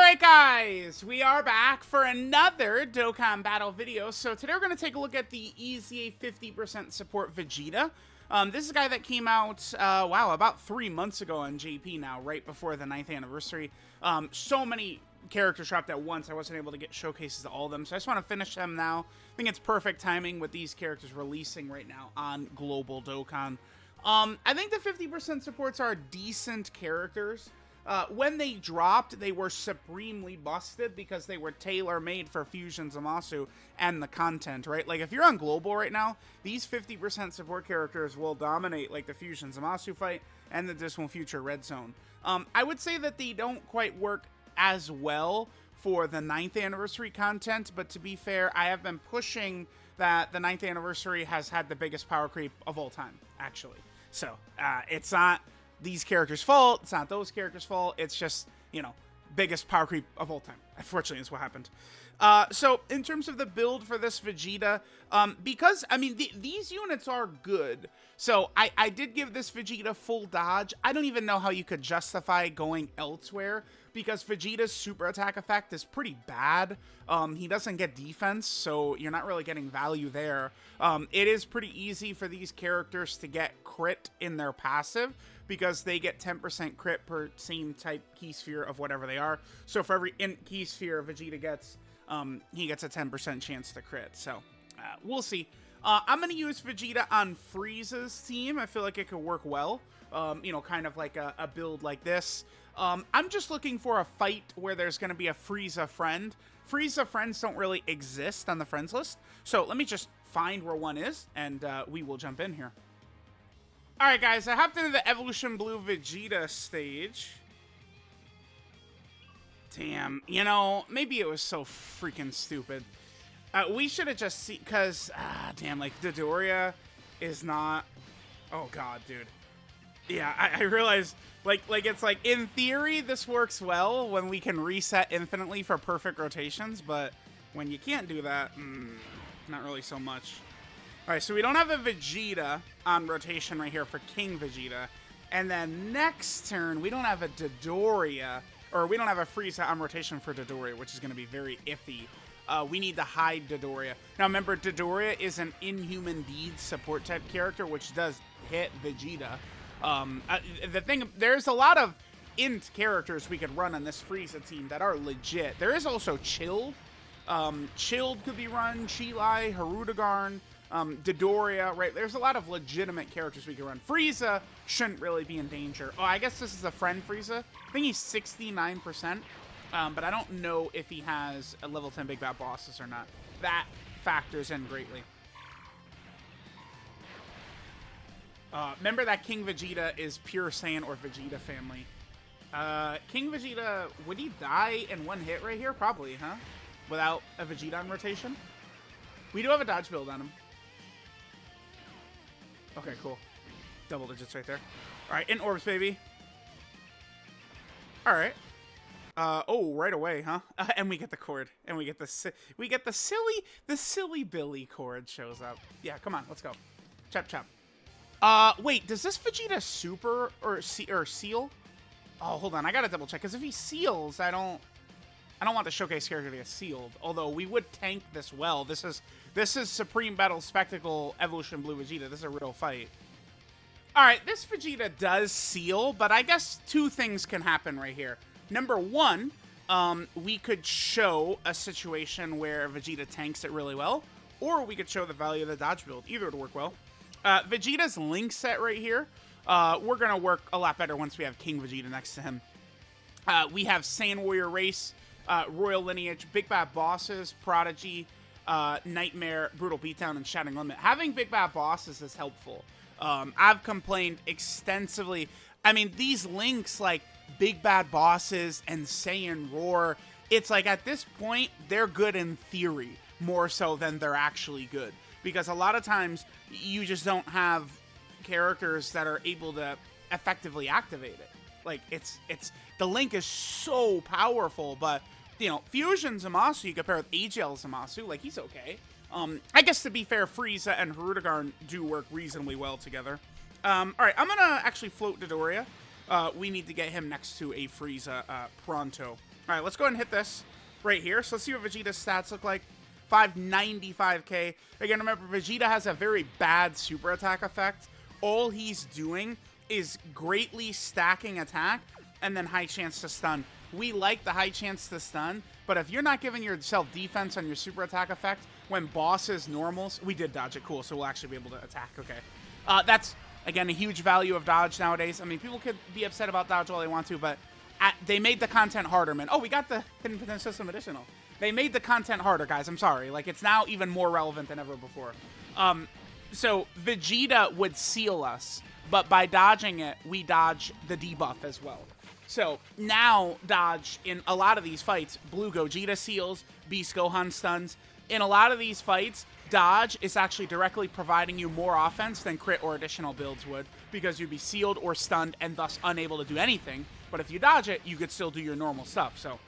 Alright guys, we are back for another Dokkan battle video. So today we're going to take a look at the EZA 50% support Vegeta. This is a guy that came out, wow, about 3 months ago on JP now, right before the 9th anniversary. So many characters dropped at once, I wasn't able to get showcases to all of them, so I just want to finish them now. I think it's perfect timing with these characters releasing right now on Global Dokkan. I think the 50% supports are decent characters. When they dropped, they were supremely busted because they were tailor-made for Fusion Zamasu and the content, right? Like, if you're on Global right now, these 50% support characters will dominate, like, the Fusion Zamasu fight and the Dismal Future Red Zone. I would say that they don't quite work as well for the 9th anniversary content, but to be fair, I have been pushing that the 9th anniversary has had the biggest power creep of all time, actually. So, it's not these characters' fault, it's not those characters' fault, it's just, you know, biggest power creep of all time. Unfortunately, is what happened. So, in terms of the build for this Vegeta, because, I mean, these units are good, so I did give this Vegeta full dodge. I don't even know how you could justify going elsewhere, because Vegeta's super attack effect is pretty bad. He doesn't get defense, so you're not really getting value there. It is pretty easy for these characters to get crit in their passive, because they get 10% crit per same type key sphere of whatever they are. So for every int key sphere Vegeta gets, he gets a 10% chance to crit. So we'll see. I'm going to use Vegeta on Frieza's team. I feel like it could work well. You know, kind of like a build like this. I'm just looking for a fight where there's going to be a Frieza friend. Frieza friends don't really exist on the friends list. So let me just find where one is, and we will jump in here. Alright guys, I hopped into the Evolution Blue Vegeta stage. Damn, you know, maybe it was so freaking stupid. We should have just seen, because, damn, like, Dodoria is not, oh god, dude. Yeah, I realized, like, it's like, in theory, this works well when we can reset infinitely for perfect rotations, but when you can't do that, not really so much. Alright, so we don't have a Vegeta on rotation right here for King Vegeta. And then next turn, we don't have a Dodoria, or we don't have a Frieza on rotation for Dodoria, which is going to be very iffy. We need to hide Dodoria. Now remember, Dodoria is an Inhuman Deeds support type character, which does hit Vegeta. The thing, there's a lot of int characters we could run on this Frieza team that are legit. There is also Chilled. Chilled could be run, Chilai, Harudagarn, Dodoria, right? There's a lot of legitimate characters we can run. Frieza shouldn't really be in danger. Oh, I guess this is a friend Frieza. I think he's 69%, but I don't know if he has a level 10 Big Bad Bosses or not. That factors in greatly. Remember that King Vegeta is pure Saiyan or Vegeta family. King Vegeta, would he die in one hit right here? Probably, huh? Without a Vegeta on rotation? We do have a dodge build on him. Okay, cool. Double digits right there. Alright, in orbs, baby. Alright. Oh, right away, huh? And we get the cord. And we get the silly Billy cord shows up. Yeah, come on, let's go. Chop, chop. Wait, does this Vegeta super or seal? Oh, hold on, I gotta double check, because if he seals, I don't want the showcase character to get sealed. Although we would tank this well. This is Supreme Battle Spectacle Evolution Blue Vegeta. This is a real fight. Alright, this Vegeta does seal, but I guess two things can happen right here. Number one, we could show a situation where Vegeta tanks it really well, or we could show the value of the dodge build. Either would work well. Vegeta's Link set right here, we're going to work a lot better once we have King Vegeta next to him. We have Saiyan Warrior Race, Royal Lineage, Big Bad Bosses, Prodigy, Nightmare, Brutal Beatdown, and Shouting Limit. Having Big Bad Bosses is helpful. I've complained extensively. I mean, these links like Big Bad Bosses and Saiyan Roar, it's like at this point, they're good in theory, more so than they're actually good. Because a lot of times, you just don't have characters that are able to effectively activate it. Like, the link is so powerful, but, you know, Fusion Zamasu, you compare with AGL Zamasu, like, he's okay. I guess to be fair, Frieza and Harudagarn do work reasonably well together. Alright, I'm gonna actually float Dodoria. we need to get him next to a Frieza pronto. All right, let's go ahead and hit this right here. So let's see what Vegeta's stats look like. 595k. Again, remember, Vegeta has a very bad super attack effect. All he's doing is greatly stacking attack and then high chance to stun. We like the high chance to stun, but if you're not giving yourself defense on your super attack effect when bosses normals, we did dodge it, cool, so we'll actually be able to attack, okay. That's, again, a huge value of dodge nowadays. I mean, people could be upset about dodge all they want to, but they made the content harder, man. Oh, we got the Hidden Potential System Additional. They made the content harder, guys, I'm sorry. Like, it's now even more relevant than ever before. So Vegeta would seal us, but by dodging it, we dodge the debuff as well. So now dodge in a lot of these fights, Blue Gogeta seals, Beast Gohan stuns. In a lot of these fights, dodge is actually directly providing you more offense than crit or additional builds would, because you'd be sealed or stunned and thus unable to do anything. But if you dodge it, you could still do your normal stuff. So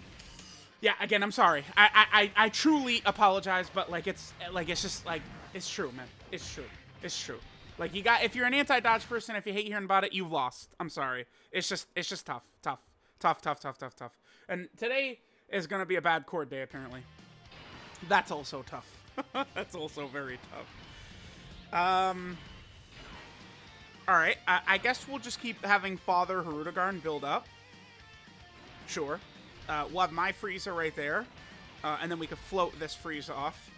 yeah, again, I'm sorry. I truly apologize, but like it's just like, it's true, man. It's true. It's true. Like, if you're an anti-dodge person, if you hate hearing about it, you've lost. I'm sorry. It's just tough. Tough. And today is going to be a bad chord day, apparently. That's also tough. That's also very tough. Alright, I guess we'll just keep having Father Hirudegarn build up. Sure. We'll have my Frieza right there. And then we could float this Frieza off.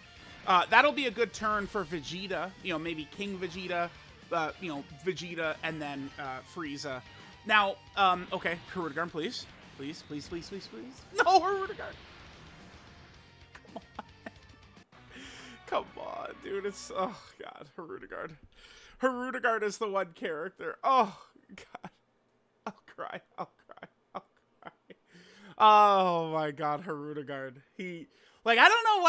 That'll be a good turn for Vegeta. You know, maybe King Vegeta, you know, Vegeta, and then Frieza. Now, okay, Hirudegarn, please. Please. No, Hirudegarn. Come on, dude. It's, oh, God, Hirudegarn. Hirudegarn is the one character. Oh, God. I'll cry. Oh, my God, Hirudegarn. Like, I don't know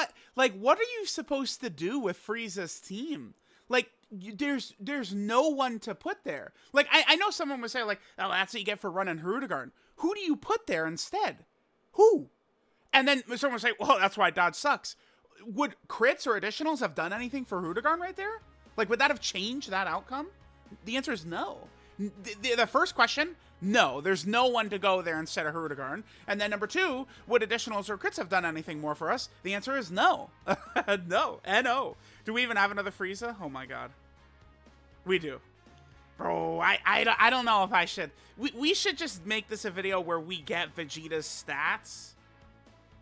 what are you supposed to do with Frieza's team? Like, there's no one to put there. Like, I know someone would say, like, oh, that's what you get for running Hirudegarn. Who do you put there instead? Who? And then someone would say, well, that's why dodge sucks. Would crits or additionals have done anything for Hirudegarn right there? Like, would that have changed that outcome? The answer is no. The first question, no. There's no one to go there instead of Hirudegarn. And then number two, would additionals or crits have done anything more for us? The answer is no. No. N-O. Do we even have another Frieza? Oh my God. We do. Bro, I don't know if I should. We should just make this a video where we get Vegeta's stats.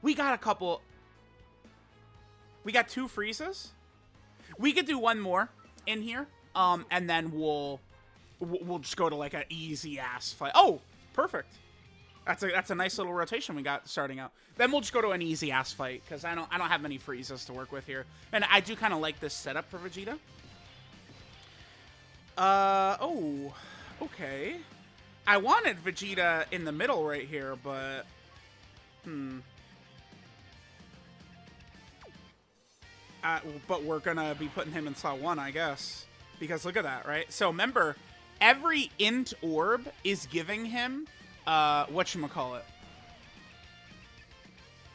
We got a couple. We got 2 Friezas. We could do one more in here. And then we'll just go to like an easy ass fight. Oh, perfect. That's a nice little rotation we got starting out. Then we'll just go to an easy ass fight because I don't have many Friezas to work with here, and I do kind of like this setup for Vegeta. Oh, okay. I wanted Vegeta in the middle right here, but but we're gonna be putting him in slot 1, I guess, because look at that, right? So remember, every int orb is giving him whatchamacallit.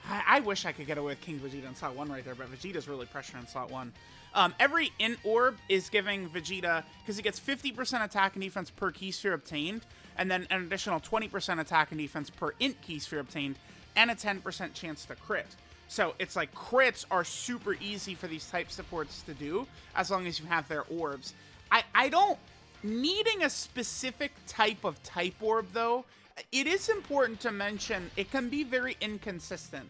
I wish I could get away with King Vegeta in slot 1 right there, but Vegeta's really pressuring in slot 1. Every int orb is giving Vegeta, because he gets 50% attack and defense per key sphere obtained, and then an additional 20% attack and defense per int key sphere obtained, and a 10% chance to crit. So it's like crits are super easy for these type supports to do, as long as you have their orbs. I don't... Needing a specific type of type orb, though, it is important to mention it can be very inconsistent.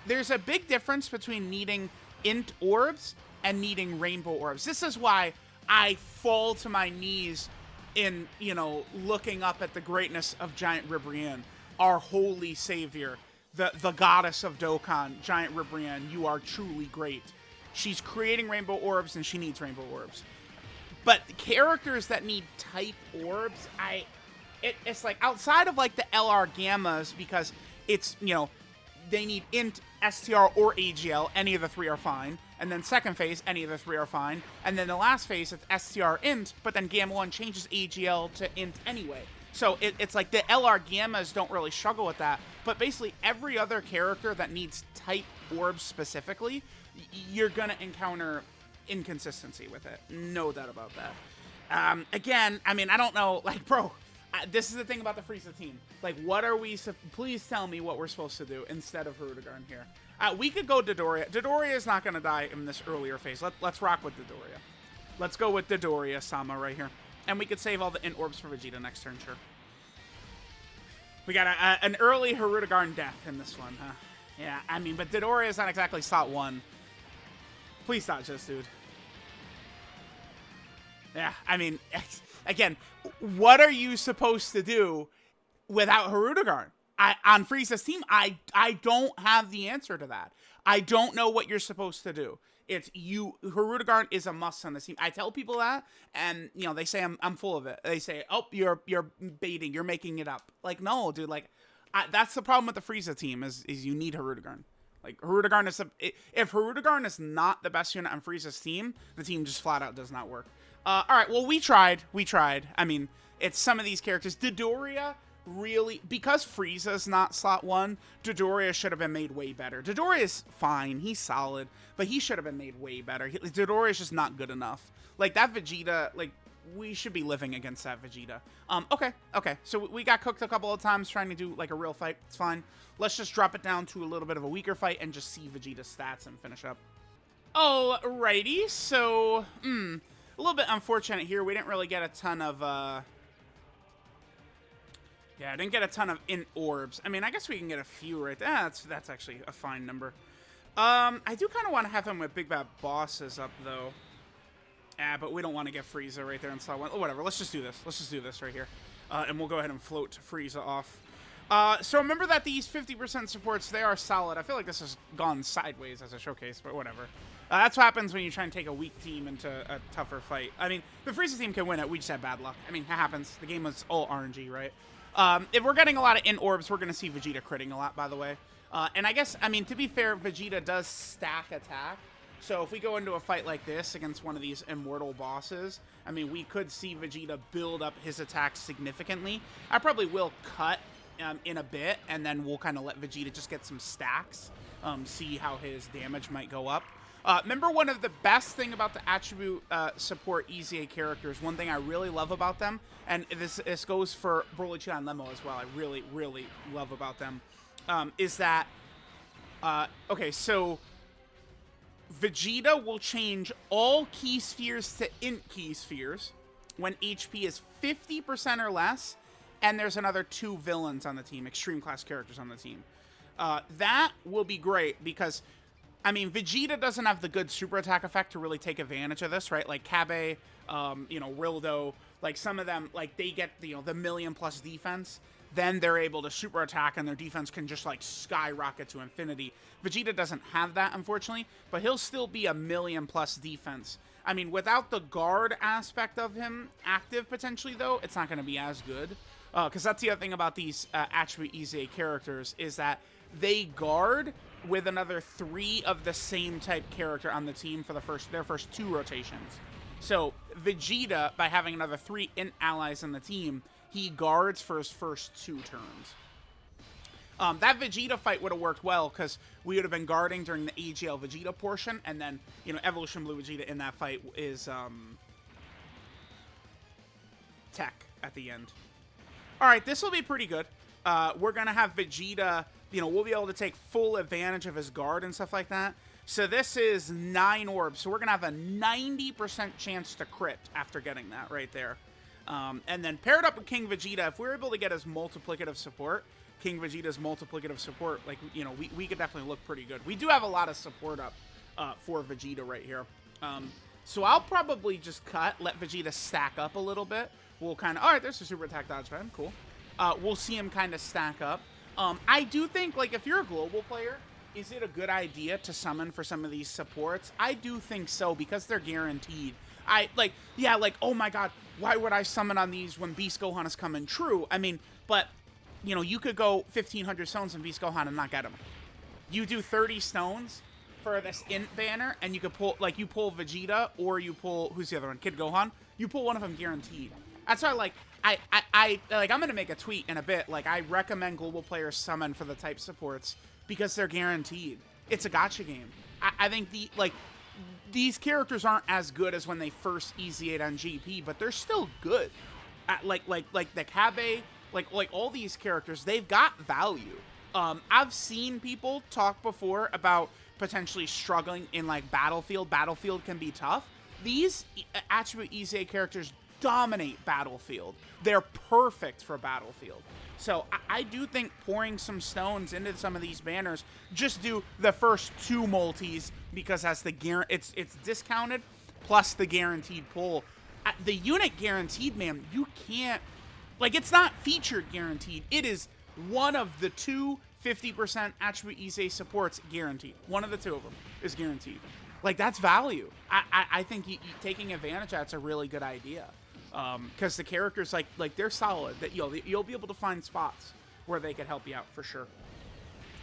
There's a big difference between needing int orbs and needing rainbow orbs. This is why I fall to my knees in, you know, looking up at the greatness of Giant Ribrianne, our holy savior, the goddess of Dokkan, Giant Ribrianne. You are truly great. She's creating rainbow orbs, and she needs rainbow orbs. But characters that need type orbs, it's like outside of like the LR Gammas, because it's, you know, they need int, STR, or AGL. Any of the 3 are fine. And then second phase, any of the 3 are fine. And then the last phase, it's STR int, but then Gamma 1 changes AGL to int anyway. So it's like the LR Gammas don't really struggle with that. But basically every other character that needs type orbs specifically, you're going to encounter inconsistency with it. No doubt about that. Again, I mean, I don't know, like, bro, this is the thing about the Frieza team. Like, what are we... Please tell me what we're supposed to do instead of Hirudegarn here. We could go Dodoria. Dodoria is not going to die in this earlier phase. Let's rock with Dodoria. Let's go with Dodoria-sama right here. And we could save all the int orbs for Vegeta next turn, sure. We got an early Hirudegarn death in this one, huh? Yeah, I mean, but Dodoria is not exactly slot 1. Please dodge this, dude. Yeah, I mean, again, what are you supposed to do without Hirudegarn? On Frieza's team, I don't have the answer to that. I don't know what you're supposed to do. It's you. Hirudegarn is a must on the team. I tell people that, and you know they say I'm full of it. They say, "Oh, you're baiting. You're making it up." Like, no, dude. Like, that's the problem with the Frieza team is you need Hirudegarn. Like, Hirudegarn is if Hirudegarn is not the best unit on Frieza's team, the team just flat out does not work. All right. Well, we tried. I mean, it's some of these characters. Dodoria. Really, because Frieza's not slot 1, Dodoria should have been made way better. Dodoria is fine, he's solid, but he should have been made way better. Dodoria is just not good enough. Like, that Vegeta, like, we should be living against that Vegeta. Okay, so we got cooked a couple of times trying to do, like, a real fight. It's fine. Let's just drop it down to a little bit of a weaker fight and just see Vegeta's stats and finish up. Alrighty, so, a little bit unfortunate here. We didn't really get a ton of, yeah, I didn't get a ton of int orbs. I mean, I guess we can get a few right there. That's actually a fine number. I do kind of want to have him with Big Bad Bosses up, though. But we don't want to get Frieza right there in slot 1. Oh, whatever. Let's just do this. Let's just do this right here. And we'll go ahead and float Frieza off. So remember that these 50% supports, they are solid. I feel like this has gone sideways as a showcase, but whatever. That's what happens when you try and take a weak team into a tougher fight. I mean, the Frieza team can win it. We just had bad luck. I mean, it happens. The game was all RNG, right? If we're getting a lot of int orbs, we're going to see Vegeta critting a lot, by the way. And I guess, I mean, to be fair, Vegeta does stack attack. So if we go into a fight like this against one of these immortal bosses, I mean, we could see Vegeta build up his attack significantly. I probably will cut in a bit, and then we'll kind of let Vegeta just get some stacks, see how his damage might go up. Remember, one of the best thing about the attribute support EZA characters, one thing I really love about them, and this goes for Broly, Chi, and Lemo as well, I really, really love about them, is that, okay, so Vegeta will change all key spheres to int key spheres when HP is 50% or less, and there's another 2 villains on the team, extreme class characters on the team. That will be great because, I mean, Vegeta doesn't have the good super attack effect to really take advantage of this, right? Like Kabe, you know, Rildo, like some of them, like they get, you know, the million+ defense, then they're able to super attack and their defense can just like skyrocket to infinity. Vegeta doesn't have that, unfortunately, but he'll still be a million+ defense. I mean, without the guard aspect of him active potentially, though, it's not going to be as good. Because that's the other thing about these attribute EZA characters is that they guard with another 3 of the same type character on the team for their first 2 rotations. So Vegeta, by having another 3 int allies in the team, he guards for his first 2 turns. That Vegeta fight would have worked well because we would have been guarding during the AGL Vegeta portion, and then, you know, Evolution Blue Vegeta in that fight is tech at the end. All right, this will be pretty good. We're going to have Vegeta, you know, we'll be able to take full advantage of his guard and stuff like that. So this is 9 orbs, so we're going to have a 90% chance to crit after getting that right there. And then paired up with King Vegeta, if we're able to get his multiplicative support, King Vegeta's multiplicative support, like, you know, we could definitely look pretty good. We do have a lot of support up for Vegeta right here. So I'll probably just cut, let Vegeta stack up a little bit. We'll kind of, all right, there's a super attack dodge fan, cool. We'll see him kind of stack up. I do think, like, if you're a global player, is it a good idea to summon for some of these supports? I do think so, because they're guaranteed. Yeah, like, oh my god, why would I summon on these when Beast Gohan is coming? True, I mean, but, you know, you could go 1,500 stones in Beast Gohan and not get him. You do 30 stones for this int banner, and you could pull, like, you pull Vegeta, or you pull, who's the other one? Kid Gohan? You pull one of them guaranteed. That's why, like, I'm gonna make a tweet in a bit. Like, I recommend global players summon for the type supports because they're guaranteed. It's a gacha game. I think these characters aren't as good as when they first EZA'd on GP, but they're still good. Like the Kabe, like all these characters, they've got value. I've seen people talk before about potentially struggling in like Battlefield. Battlefield can be tough. These attribute EZA characters dominate Battlefield. They're perfect for Battlefield. So I do think pouring some stones into some of these banners, just do the first 2 multis because that's the it's discounted plus the guaranteed pull. The unit guaranteed, man, you can't, like, it's not featured guaranteed. It is one of the 2 50% attribute EZA supports guaranteed. One of the 2 of them is guaranteed. Like, that's value. I think taking advantage of that's a really good idea. Because the characters, like they're solid. That you'll be able to find spots where they could help you out for sure.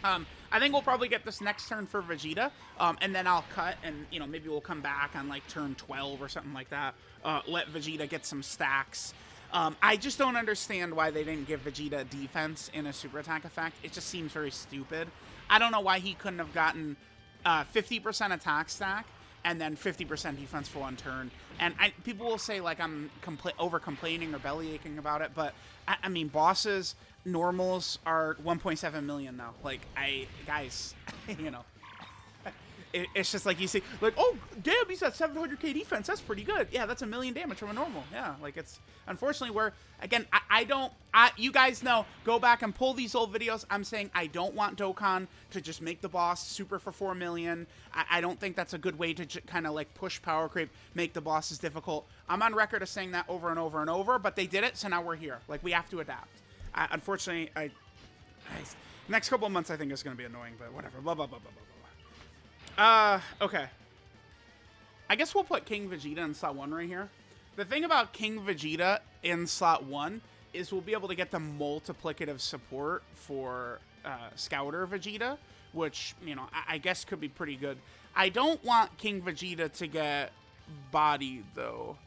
I think we'll probably get this next turn for Vegeta, and then I'll cut, and maybe we'll come back on like turn 12 or something like that. Let Vegeta get some stacks. I just don't understand why they didn't give Vegeta defense in a super attack effect. It just seems very stupid. I don't know why he couldn't have gotten 50% attack stack and then 50% defense for 1 turn. And people will say, like, I'm over-complaining or belly-aching about it, but, I mean, bosses, normals are 1.7 million now. Like, guys, it's just like you see, like, oh, damn, he's at 700k defense. That's pretty good. Yeah, that's 1 million damage from a normal. Yeah, like, it's, unfortunately, we're, again, you guys know, go back and pull these old videos. I'm saying I don't want Dokkan to just make the boss super for 4 million. I don't think that's a good way to kind of, like, push power creep, make the bosses difficult. I'm on record of saying that over and over and over, but they did it, so now we're here. Like, we have to adapt. Unfortunately, next couple of months, I think is going to be annoying, but whatever. Blah, blah, blah, blah, blah. Okay. I guess we'll put King Vegeta in slot 1 right here. The thing about King Vegeta in slot 1 is we'll be able to get the multiplicative support for Scouter Vegeta, which, I guess could be pretty good. I don't want King Vegeta to get bodied, though.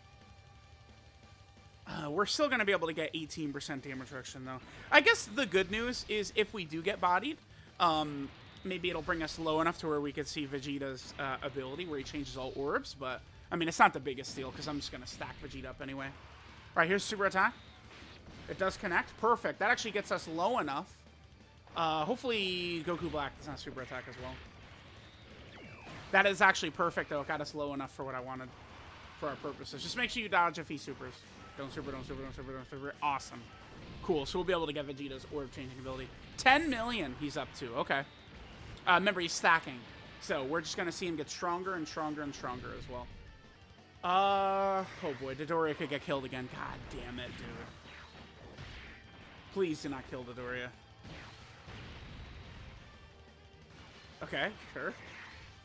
We're still going to be able to get 18% damage reduction, though. I guess the good news is if we do get bodied, maybe it'll bring us low enough to where we could see Vegeta's ability, where he changes all orbs, but, I mean, it's not the biggest deal, because I'm just going to stack Vegeta up anyway. All right, here's super attack. It does connect. Perfect. That actually gets us low enough. Hopefully Goku Black does not super attack as well. That is actually perfect, though. It got us low enough for what I wanted for our purposes. Just make sure you dodge if he supers. Don't super, don't super, don't super, don't super. Awesome. Cool, so we'll be able to get Vegeta's orb changing ability. 10 million he's up to. Okay. Remember, he's stacking. So we're just going to see him get stronger and stronger and stronger as well. Oh boy, Dodoria could get killed again. God damn it, dude. Please do not kill Dodoria. Okay, sure.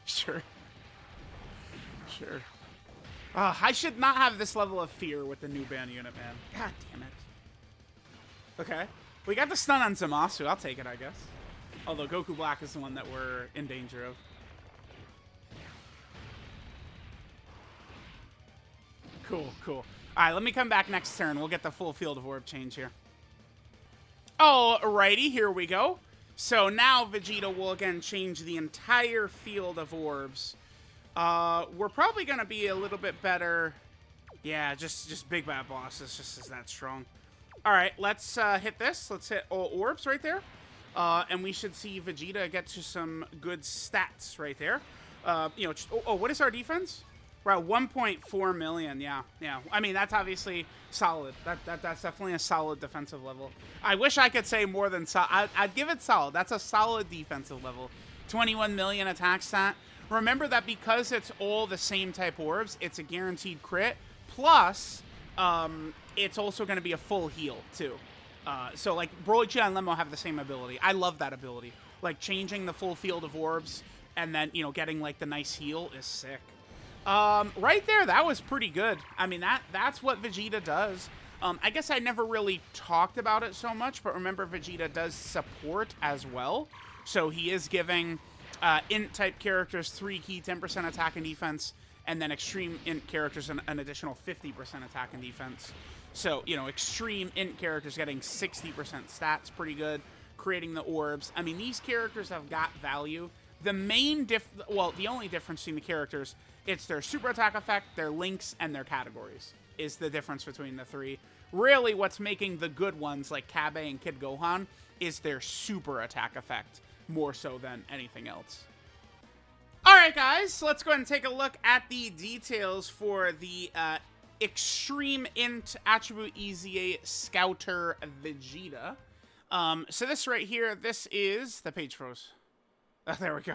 Sure. Sure. I should not have this level of fear with the new ban unit, man. God damn it. Okay. We got the stun on Zamasu. I'll take it, I guess. Although Goku Black is the one that we're in danger of. Cool, cool. All right, let me come back next turn. We'll get the full field of orb change here. Alrighty, here we go. So now Vegeta will again change the entire field of orbs. We're probably going to be a little bit better. Yeah, just big bad bosses just is that strong. All right, let's hit this. Let's hit all orbs right there. And we should see Vegeta get to some good stats right there. What is our defense? We're at 1.4 million. Yeah. I mean, that's obviously solid. That's definitely a solid defensive level. I wish I could say more than solid. I'd give it solid. That's a solid defensive level. 21 million attack stat. Remember that because it's all the same type orbs, it's a guaranteed crit. Plus, it's also going to be a full heal, too. So, like, Broly, and Lemmo have the same ability. I love that ability. Like, changing the full field of orbs and then, getting, like, the nice heal is sick. Right there, that was pretty good. I mean, that's what Vegeta does. I guess I never really talked about it so much, but remember, Vegeta does support as well. So he is giving int-type characters 3 key 10% attack and defense, and then extreme int characters an additional 50% attack and defense. So, extreme int characters getting 60% stats, pretty good. Creating the orbs. I mean, these characters have got value. The main the only difference between the characters, it's their super attack effect, their links, and their categories is the difference between the three. Really, what's making the good ones like Kabe and Kid Gohan is their super attack effect, more so than anything else. Alright guys, let's go ahead and take a look at the details for the Extreme Int Attribute EZA Scouter Vegeta. So this right here, this is... The page froze. Oh, there we go.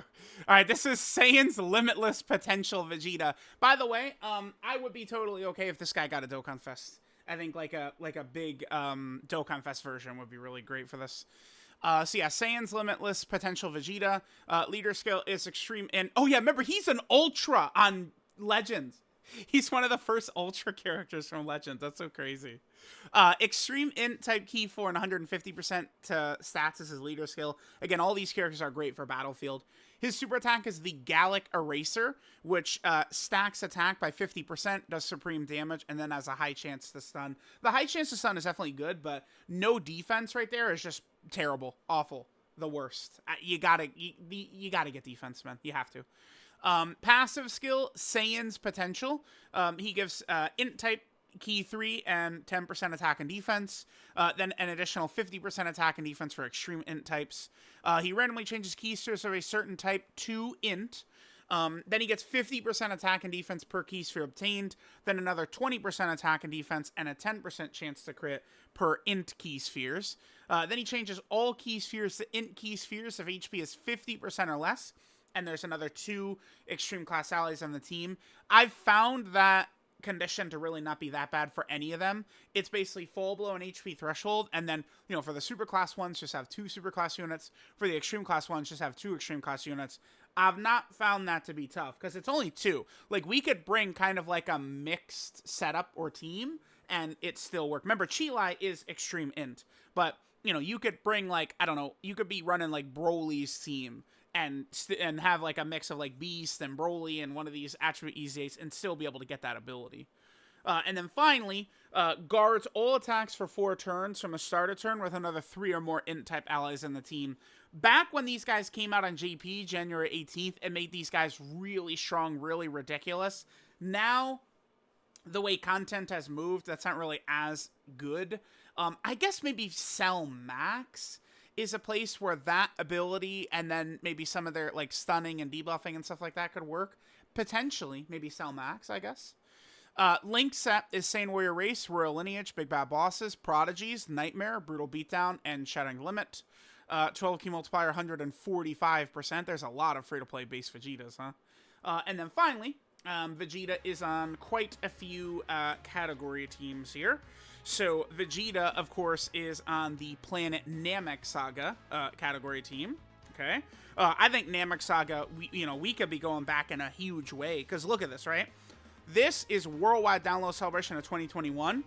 Alright, this is Saiyan's Limitless Potential Vegeta. By the way, I would be totally okay if this guy got a Dokkan Fest. I think like a big Dokkan Fest version would be really great for this. So yeah, Saiyan's Limitless Potential Vegeta. Leader skill is Extreme Int. Oh yeah, remember, he's an Ultra on Legends. He's one of the first Ultra characters from Legends. That's so crazy. Extreme Int type key for and 150% to stats is his leader skill. Again, all these characters are great for Battlefield. His super attack is the Gallic Eraser, which stacks attack by 50%, does supreme damage, and then has a high chance to stun. The high chance to stun is definitely good, but no defense right there is just terrible, awful, the worst. You gotta get defense, man. You have to. Passive skill, Saiyan's Potential. He gives Int type key 3 and 10% attack and defense. Then an additional 50% attack and defense for extreme Int types. He randomly changes keysters of a certain type to Int. Then he gets 50% attack and defense per keysphere obtained. Then another 20% attack and defense and a 10% chance to crit per Int keyspheres. Then he changes all keyspheres to Int keyspheres if HP is 50% or less. And there's another 2 extreme class allies on the team. I've found that condition to really not be that bad for any of them. It's basically fall below an HP threshold, and then, you know, for the super class ones, just have 2 super class units. For the extreme class ones, just have 2 extreme class units. I've not found that to be tough, because it's only 2. Like, we could bring kind of like a mixed setup or team, and it still work. Remember, Chilai is extreme Int, but, you know, you could bring, like, I don't know, you could be running, like, Broly's team, and have like a mix of like Beast and Broly and one of these attribute EZAs and still be able to get that ability. And then finally, guards all attacks for 4 turns from a starter turn with another 3 or more Int type allies in the team. Back when these guys came out on JP, January 18th, it made these guys really strong, really ridiculous. Now, the way content has moved, that's not really as good. I guess maybe Cell Max is a place where that ability and then maybe some of their like stunning and debuffing and stuff like that could work. Potentially, maybe Cell Max, I guess. Link set is Saiyan Warrior Race, Royal Lineage, Big Bad Bosses, Prodigies, Nightmare, Brutal Beatdown, and Shattering Limit. 12 key multiplier, 145%. There's a lot of free-to-play base Vegetas, huh? And then finally, Vegeta is on quite a few category teams here. So Vegeta, of course, is on the Planet Namek Saga category team. Okay, I think Namek Saga, we could be going back in a huge way, because look at this, right? This is Worldwide Download Celebration of 2021,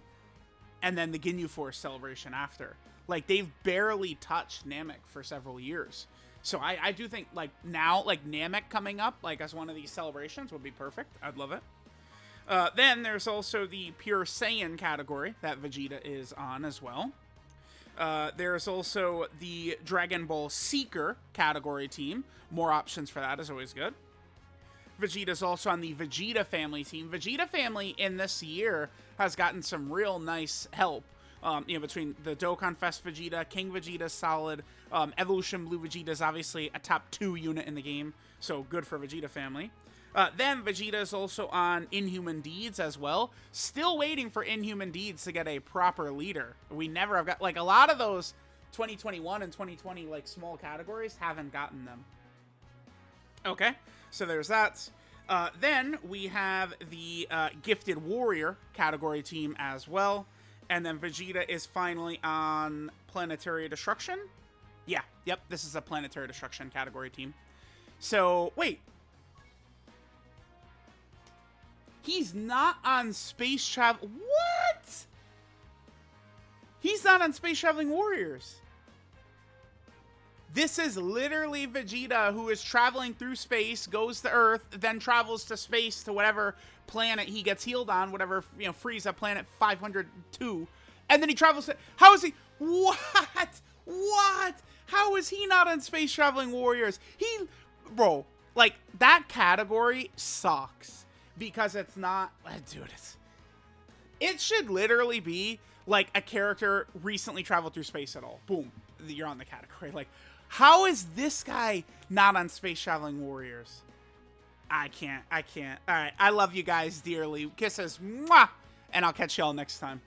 and then the Ginyu Force celebration after. Like, they've barely touched Namek for several years. So I do think, like, now, like, Namek coming up, like, as one of these celebrations would be perfect. I'd love it. Then there's also the Pure Saiyan category that Vegeta is on as well. There's also the Dragon Ball Seeker category team. More options for that is always good. Vegeta's also on the Vegeta Family team. Vegeta Family in this year has gotten some real nice help. Between the Dokkan Fest Vegeta, King Vegeta's solid, Evolution Blue Vegeta is obviously a top 2 unit in the game, so good for Vegeta Family. Then Vegeta is also on Inhuman Deeds as well. Still waiting for Inhuman Deeds to get a proper leader. We never have got, like, a lot of those 2021 and 2020, like, small categories haven't gotten them. Okay, so there's that. Then we have the Gifted Warrior category team as well. And then Vegeta is finally on Planetary Destruction. Yeah, yep, this is a Planetary Destruction category team. So, wait. He's not on Space Travel. What? He's not on Space Traveling Warriors. This is literally Vegeta, who is traveling through space, goes to Earth, then travels to space to whatever planet he gets healed on, whatever, Frieza planet 502. And then he travels to... How is he... What? What? How is he not on Space Traveling Warriors? Bro, like, that category sucks. Because it's not... Dude, it should literally be like a character recently traveled through space at all. Boom, you're on the category. Like, how is this guy not on Space Traveling Warriors? I can't. All right, I love you guys dearly. Kisses, mwah, and I'll catch y'all next time.